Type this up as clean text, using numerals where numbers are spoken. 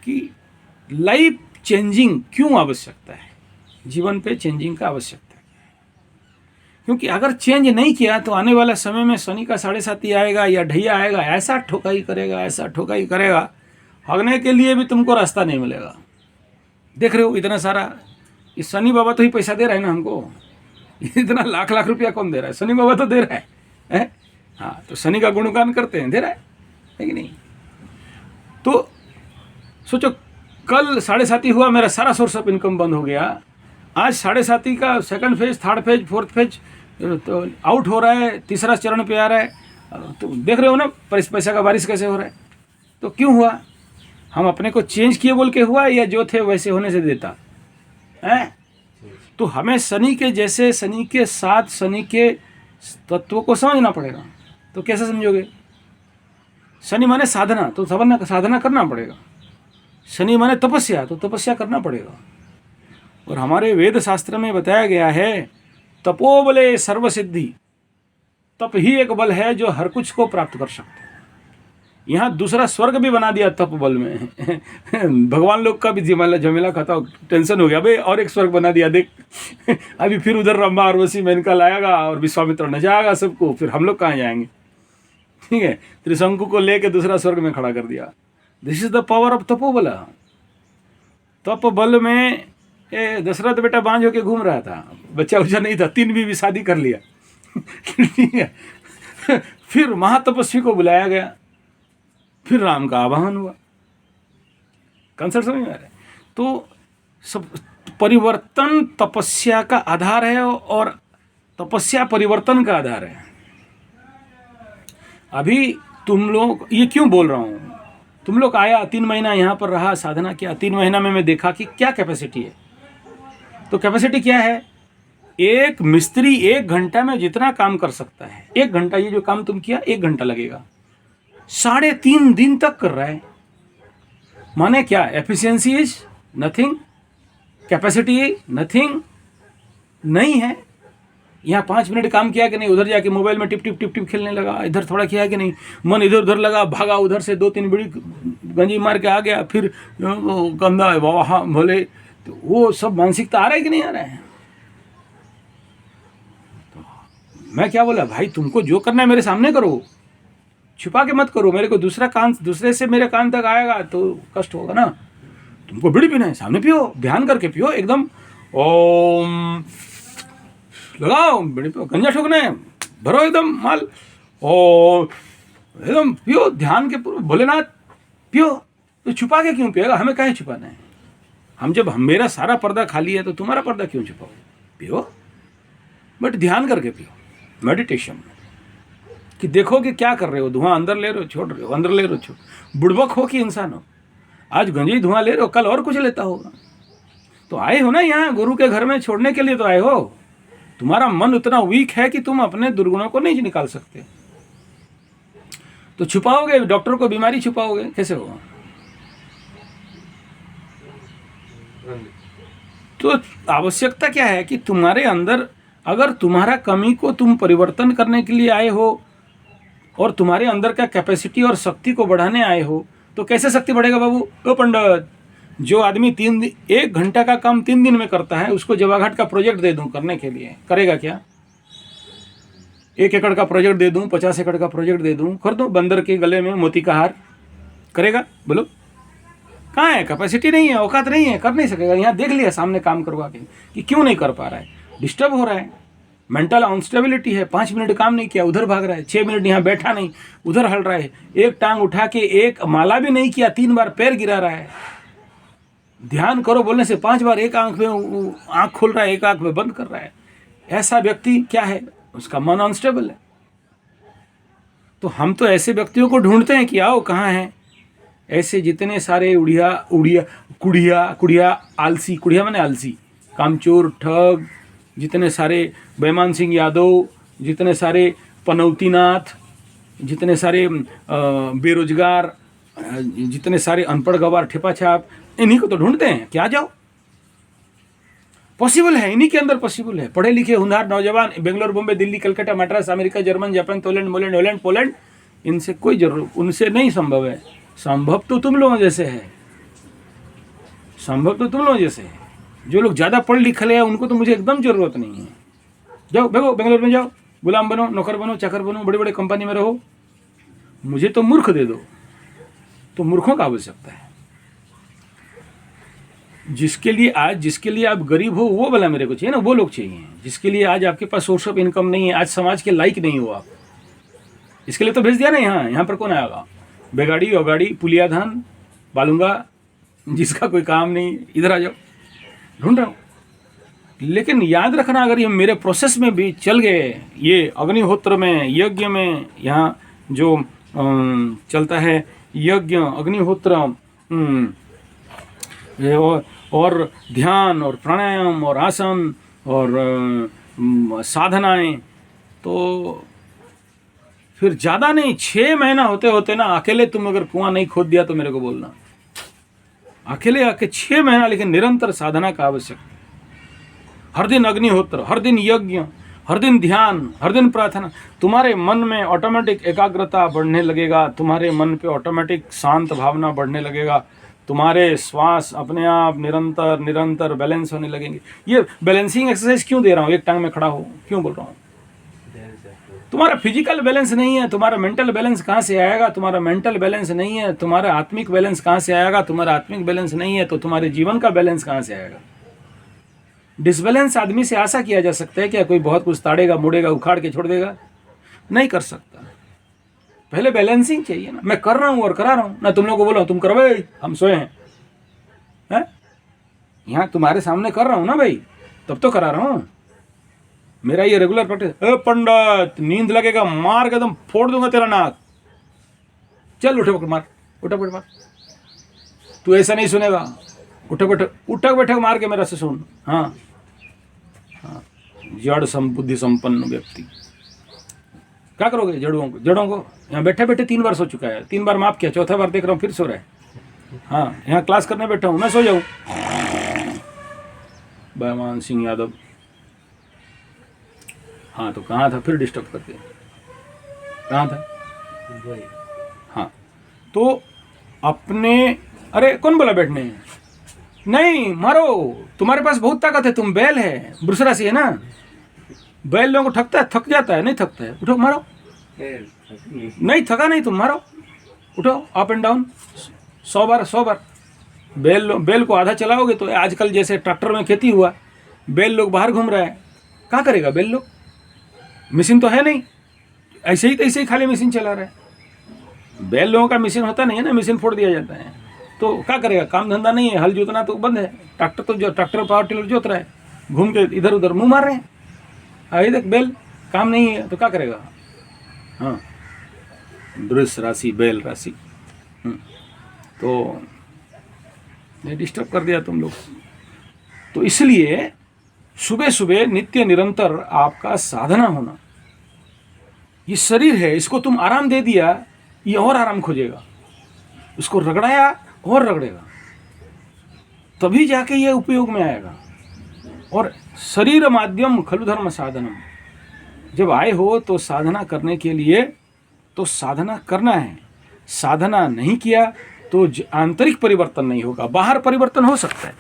कि life changing क्यों आवश्यकता है, जीवन पे चेंजिंग का आवश्यकता है। क्योंकि अगर चेंज नहीं किया तो आने वाला समय में शनि का 7.5 आएगा या ढैया आएगा, ऐसा ठोकाई करेगा, ऐसा ठोकाई करेगा, भागने के लिए भी तुमको रास्ता नहीं मिलेगा। देख रहे हो इतना सारा, इस शनि बाबा तो ही पैसा दे रहा है ना हमको, इतना लाख लाख रुपया कौन दे रहा है? शनि बाबा तो दे रहा है? हाँ, तो शनि का गुणगान करते हैं, दे रहा है कि नहीं? तो सोचो, कल 7.5 हुआ, मेरा सारा सोर्स ऑफ इनकम बंद हो गया। आज 7.5 का second phase, third phase, fourth phase तो आउट हो रहा है, तीसरा चरण पे आ रहा है। तो देख रहे हो ना पैसा का बारिश कैसे हो रहा है। तो क्यों हुआ? हम अपने को चेंज किए बोल के हुआ, या जो थे वैसे होने से देता है? तो हमें शनि के जैसे, शनि के साथ, शनि के तत्वों को समझना पड़ेगा। तो कैसे समझोगे? शनि माने साधना, तो साधना करना पड़ेगा। शनि माने तपस्या, तो तपस्या करना पड़ेगा। और हमारे वेद शास्त्र में बताया गया है, तपोबले सर्वसिद्धि, तप ही एक बल है जो हर कुछ को प्राप्त कर सकता है। यहाँ दूसरा स्वर्ग भी बना दिया तप बल में। भगवान लोग का भी झमेला खाता, टेंशन हो गया भाई, और एक स्वर्ग बना दिया देख। अभी फिर उधर रंभा और वसी मेनका लाएगा और विश्वामित्र न जाएगा सबको, फिर हम लोग कहाँ जाएंगे? ठीक है, त्रिशंकु को लेके दूसरा स्वर्ग में खड़ा कर दिया। This is the power of tapobal. तप बल में दशरथ बेटा बांझ होके घूम रहा था, बच्चा उच्चा नहीं था, 3 बीवी शादी कर लिया। ठीक है, फिर महातपस्वी को बुलाया गया, फिर राम का आवाहन हुआ। कंसेप्ट समझ में आ रहा है? तो सब परिवर्तन तपस्या का आधार है, और तपस्या परिवर्तन का आधार है। अभी तुम लोग, ये क्यों बोल रहा हूँ, तुम लोग आया 3 महीना यहाँ पर रहा, साधना किया, 3 महीना में मैं देखा कि क्या कैपेसिटी है। तो कैपेसिटी क्या है? एक मिस्त्री 1 घंटा में जितना काम कर सकता है, 1 घंटा, ये जो काम तुम किया 1 घंटा लगेगा, 3.5 दिन तक कर रहा है। माने क्या? Efficiency is nothing, capacity nothing नहीं है। यहाँ 5 मिनट काम किया कि नहीं, उधर जाके मोबाइल में टिप टिप टिप टिप खेलने लगा, इधर थोड़ा किया कि नहीं, मन इधर उधर लगा, भागा उधर से 2-3 बीड़ी गंजी मार के आ गया, फिर गंदा वहाँ भले, तो वो सब मानसिकता आ रहा है कि नहीं आ रहा है? तो मैं क्या बोला, भाई तुमको जो करना है मेरे सामने करो, छुपा के मत करो। मेरे को दूसरे से मेरे कान तक आएगा तो कष्ट होगा ना। तुमको बीड़ी पीना है, सामने पियो, ध्यान करके पियो, एकदम ओम लगाओ, बीड़ी पियो, गंजा ठोकना है, भरो एकदम माल, ओ एकदम पियो, ध्यान के पूर्व भोलेनाथ पियो। तो छुपा के क्यों पिएगा? हमें काहे छुपाना है? मेरा सारा पर्दा खाली है तो तुम्हारा पर्दा क्यों छुपाओ? पियो, बट ध्यान करके पियो, मेडिटेशन, कि देखो कि क्या कर रहे हो। धुआं अंदर ले रहे हो, छोड़ रहे हो, अंदर ले रहे हो, छोड़। बुड़बक हो कि इंसान हो? आज गंजी धुआं ले रहे हो, कल और कुछ लेता होगा। तो आए हो ना यहाँ गुरु के घर में छोड़ने के लिए तो आए हो। तुम्हारा मन उतना वीक है कि तुम अपने दुर्गुणों को नहीं निकाल सकते, तो छुपाओगे, डॉक्टर को बीमारी छुपाओगे, कैसे होगा? तो आवश्यकता क्या है कि तुम्हारे अंदर, अगर तुम्हारा कमी को तुम परिवर्तन करने के लिए आए हो और तुम्हारे अंदर का कैपेसिटी और शक्ति को बढ़ाने आए हो, तो कैसे शक्ति बढ़ेगा बाबू? ओ पंडित, जो आदमी 1 घंटा का काम 3 दिन में करता है, उसको जवाघाट का प्रोजेक्ट दे दूं करने के लिए, करेगा क्या? 1 एकड़ का प्रोजेक्ट दे दूं, 50 एकड़ का प्रोजेक्ट दे दूं, कर दो बंदर के गले में मोती का हार, करेगा? बोलो, कहाँ है? कैपेसिटी नहीं है, औकात नहीं है, कर नहीं सकेगा। यहाँ देख लिया सामने काम करवा के कि क्यों नहीं कर पा रहा है, डिस्टर्ब हो रहा है, मेंटल अनस्टेबिलिटी है। 5 मिनट काम नहीं किया, उधर भाग रहा है, 6 मिनट यहाँ बैठा नहीं, उधर हल रहा है, एक टांग उठा के एक माला भी नहीं किया, 3 बार पैर गिरा रहा है। ध्यान करो बोलने से 5 बार एक आंख में आंख खोल रहा है, एक आंख में बंद कर रहा है। ऐसा व्यक्ति क्या है? उसका मन अनस्टेबल है। तो हम तो ऐसे व्यक्तियों को ढूंढते हैं कि आओ, कहाँ हैं ऐसे जितने सारे कुड़िया आलसी, कुड़िया माने आलसी, कामचोर, ठग, जितने सारे बेमान सिंह यादव, जितने सारे पनौतीनाथ, जितने सारे बेरोजगार, जितने सारे अनपढ़ गवार ठेपा छाप, इन्हीं को तो ढूंढते हैं कि आ जाओ। पॉसिबल है, इन्हीं के अंदर पॉसिबल है। पढ़े लिखे होनहार नौजवान, Bangalore, Bombay, Delhi, Calcutta, Madras, America, German, Japan, Holland, Poland, इनसे कोई जरूरत, उनसे नहीं संभव है। संभव तो तुम लोगों जैसे है। संभव तो तुम लोग जैसे है। जो लोग ज़्यादा पढ़ लिखे हैं उनको तो मुझे एकदम ज़रूरत नहीं है। जाओ भगो बेंगलोर में, जाओ गुलाम बनो, नौकर बनो, चाकर बनो, बड़े बड़े कंपनी में रहो। मुझे तो मूर्ख दे दो। तो मूर्खों का आवश्यकता है। जिसके लिए आप गरीब हो वो वाला मेरे को चाहिए ना, वो लोग चाहिए। जिसके लिए आज आपके पास सोर्स ऑफ इनकम नहीं है, आज समाज के लायक नहीं हो आप, इसके लिए तो भेज दिया ना। यहाँ पर कौन आएगा? बेगाड़ी औगाड़ी पुलिया धान बालूंगा, जिसका कोई काम नहीं, इधर आ जाओ, ढूंढ रहा हूँ। लेकिन याद रखना, अगर ये मेरे प्रोसेस में भी चल गए, ये अग्निहोत्र में, यज्ञ में, यहाँ जो चलता है यज्ञ, अग्निहोत्र और ध्यान और प्राणायाम और आसन और साधनाएं, तो फिर ज़्यादा नहीं, 6 महीना होते होते ना, अकेले तुम अगर कुआं नहीं खोद दिया तो मेरे को बोलना। अकेले आके 6 महीना, लेकिन निरंतर साधना का आवश्यक। हर दिन अग्निहोत्र, हर दिन यज्ञ, हर दिन ध्यान, हर दिन प्रार्थना। तुम्हारे मन में ऑटोमेटिक एकाग्रता बढ़ने लगेगा, तुम्हारे मन पे ऑटोमेटिक शांत भावना बढ़ने लगेगा, तुम्हारे श्वास अपने आप निरंतर निरंतर बैलेंस होने लगेंगे। ये बैलेंसिंग एक्सरसाइज क्यों दे रहा हूँ? एक टांग में खड़ा हो क्यों बोल रहा हूँ? तुम्हारा फिजिकल बैलेंस नहीं है, तुम्हारा मेंटल बैलेंस कहाँ से आएगा? तुम्हारा मेंटल बैलेंस नहीं है, तुम्हारा आत्मिक बैलेंस कहाँ से आएगा? तुम्हारा आत्मिक बैलेंस नहीं है तो तुम्हारे जीवन का बैलेंस कहाँ से आएगा? डिसबैलेंस आदमी से आशा किया जा सकता है क्या कोई बहुत कुछ ताड़ेगा, मुड़ेगा, उखाड़ के छोड़ देगा? नहीं कर सकता। पहले बैलेंसिंग चाहिए ना। मैं कर रहा हूँ और करा रहा हूँ ना, तुम लोग को बोलो तुम करो भाई, हम सोए हैं। यहाँ तुम्हारे सामने कर रहा हूँ ना भाई, तब तो करा रहा हूँ। मेरा ये रेगुलर प्रैक्टिस। पंडित नींद लगेगा, मार के एकदम फोड़ दूंगा तेरा नाक। चल उठे मार, उठक बैठ मार। तू ऐसा नहीं सुनेगा, उठक बैठक मार के मेरा से सुन। हाँ, जड़ बुद्धि संपन्न व्यक्ति क्या करोगे? जड़ों को यहाँ बैठे बैठे 3 बार सो चुका है, 3 बार माफ किया, चौथा बार देख रहा हूँ फिर सो रहा है। हाँ, यहाँ क्लास करने बैठा हूँ, मैं सो जाऊँ। बैमान सिंह यादव। हाँ, तो कहाँ था फिर डिस्टर्ब करके? कहाँ था? हाँ, तो अपने, अरे कौन बोला बैठने? नहीं मारो, तुम्हारे पास बहुत ताकत है, तुम बैल है, वृष राशि है ना। बैल लोगों को ठगता है, थक जाता है, नहीं थकता है। उठो मारो। नहीं थका नहीं, तुम मारो, उठो, अप एंड डाउन 100 बार। बैल को आधा चलाओगे तो आजकल जैसे ट्रैक्टर में खेती हुआ, बैल लोग बाहर घूम रहा है, क्या करेगा बैल लोग? मशीन तो है नहीं, ऐसे ही खाली मशीन चला रहा है। बैल लोगों का मशीन होता नहीं है ना, मशीन फोड़ दिया जाता है, तो क्या करेगा? काम धंधा नहीं है, हल जोतना तो बंद है। ट्रैक्टर पावर टिलर जोत रहा है, घूम के इधर उधर मुंह मार रहे हैं। अभी तक बैल काम नहीं है तो क्या करेगा? हाँ, वृष राशि, बैल राशि। तो नहीं डिस्टर्ब कर दिया तुम लोग। तो इसलिए सुबह सुबह नित्य निरंतर आपका साधना होना। ये शरीर है, इसको तुम आराम दे दिया, ये और आराम खोजेगा। उसको रगड़ाया और रगड़ेगा, तभी जाके ये उपयोग में आएगा। और शरीर माध्यम खलु धर्म साधनम, जब आए हो तो साधना करने के लिए तो साधना करना है। साधना नहीं किया तो आंतरिक परिवर्तन नहीं होगा, बाहर परिवर्तन हो सकता है।